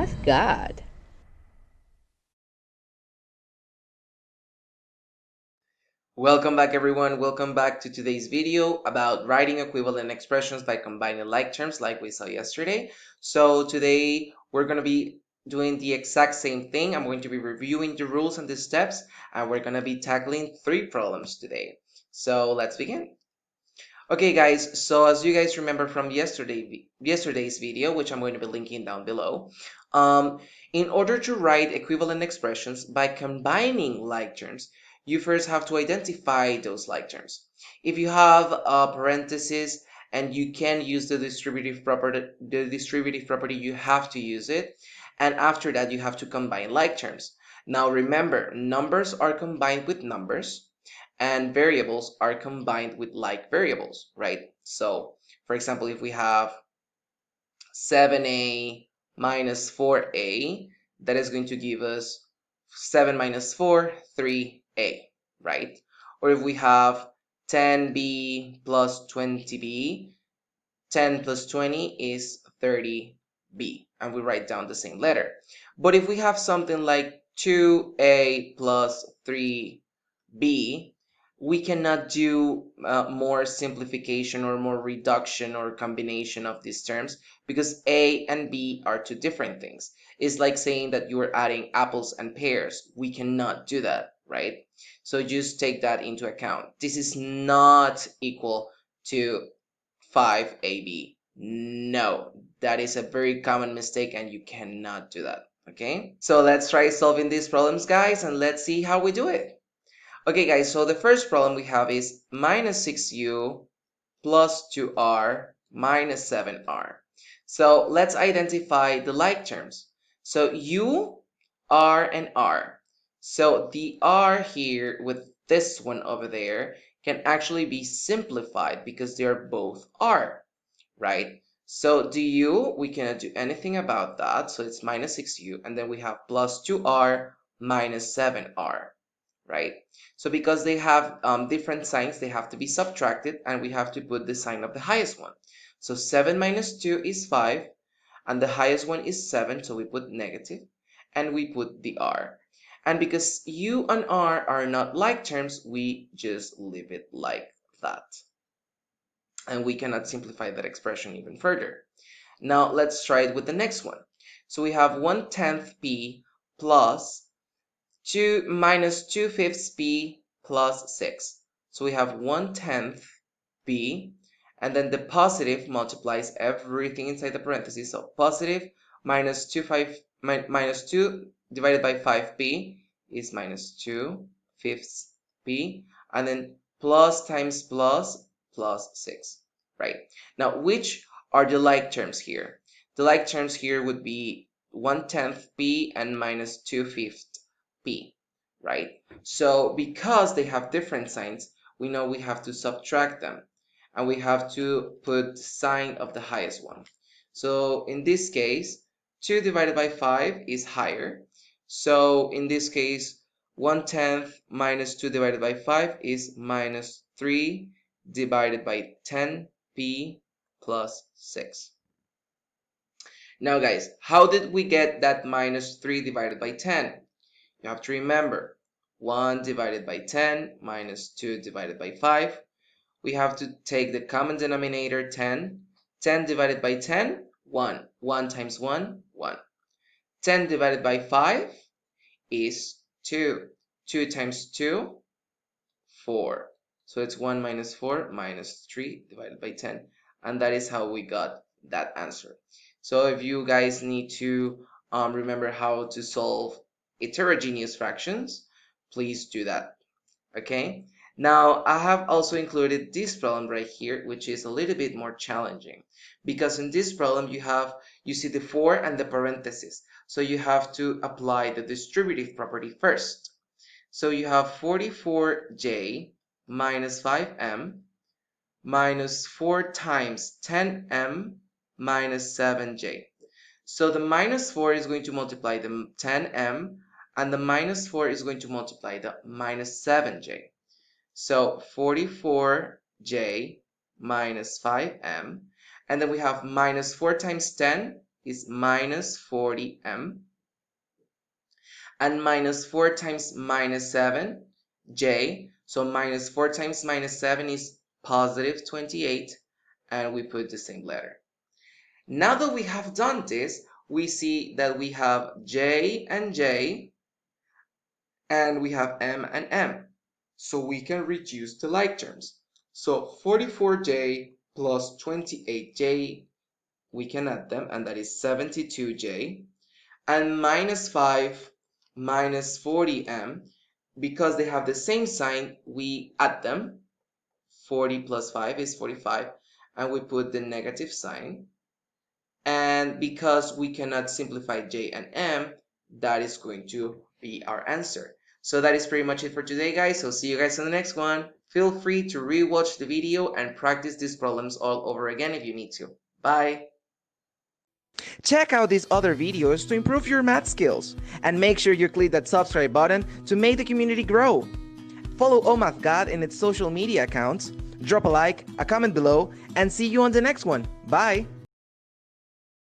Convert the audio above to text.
OHmathgad. Welcome back everyone, welcome back to today's video about writing equivalent expressions by combining like terms like we saw yesterday. So today we're going to be doing the exact same thing. I'm going to be reviewing the rules and the steps, and we're going to be tackling 3 problems today. So let's begin. Okay guys, so as you guys remember from yesterday's video, which I'm going to be linking down below, in order to write equivalent expressions by combining like terms, you first have to identify those like terms. If you have a parenthesis and you can use the distributive property, you have to use it. And after that, you have to combine like terms. Now remember, numbers are combined with numbers and variables are combined with like variables, right? So, for example, if we have 7a minus 4a, that is going to give us 7 minus 4, 3a, right? Or if we have 10b plus 20b, 10 plus 20 is 30b, and we write down the same letter. But if we have something like 2a plus 3b, we cannot do more simplification or more reduction or combination of these terms because A and B are two different things. It's like saying that you are adding apples and pears. We cannot do that, right? So just take that into account. This is not equal to 5AB. No, that is a very common mistake and you cannot do that, okay? So let's try solving these problems, guys, and let's see how we do it. Okay guys, so the first problem we have is minus 6u plus 2r minus 7r. So let's identify the like terms. So u, r, and r. So the r here with this one over there can actually be simplified because they are both r, right? So the u, we cannot do anything about that. So it's minus 6u, and then we have plus 2r minus 7r. Right? So because they have different signs, they have to be subtracted, and we have to put the sign of the highest one. So 7 minus 2 is 5, and the highest one is 7, so we put negative, and we put the r. And because u and r are not like terms, we just leave it like that. And we cannot simplify that expression even further. Now let's try it with the next one. So we have 1/10 p plus 2 minus 2/5 b plus 6. So we have 1/10 b, and then the positive multiplies everything inside the parentheses. So positive minus 2 divided by 5b is minus 2/5 b, and then plus times plus plus 6, right? Now, which are the like terms here? The like terms here would be 1/10 b and minus 2/5 p, right? So because they have different signs, we know we have to subtract them, and we have to put the sign of the highest one. So in this case, 2 divided by 5 is higher. So in this case, 1/10 minus 2 divided by 5 is minus 3 divided by 10p plus 6. Now guys, how did we get that minus 3 divided by 10? You have to remember 1 divided by 10 minus 2 divided by 5. We have to take the common denominator 10. 10 divided by 10, 1. 1 times 1, 1. 10 divided by 5 is 2. 2 times 2, 4. So it's 1 minus 4 minus 3 divided by 10. And that is how we got that answer. So if you guys need to remember how to solve heterogeneous fractions, please do that. Okay, now I have also included this problem right here, which is a little bit more challenging because in this problem you see the 4 and the parentheses, so you have to apply the distributive property first. So you have 44j minus 5m minus 4 times 10m minus 7j. So the minus 4 is going to multiply the 10m, and the minus 4 is going to multiply the minus 7j. So 44j minus 5m, and then we have minus 4 times 10 is minus 40m, and minus 4 times minus 7, j. So minus 4 times minus 7 is positive 28, and we put the same letter. Now that we have done this, we see that we have j, and we have m and m. So we can reduce the like terms. So 44j plus 28j, we can add them, and that is 72j. And minus 5 minus 40m, because they have the same sign, we add them. 40 plus 5 is 45, and we put the negative sign. And because we cannot simplify j and m, that is going to be our answer. So that is pretty much it for today, guys. So see you guys on the next one. Feel free to rewatch the video and practice these problems all over again if you need to. Bye! Check out these other videos to improve your math skills, and make sure you click that subscribe button to make the community grow. Follow ohmathgad in its social media accounts, drop a like, a comment below, and see you on the next one. Bye!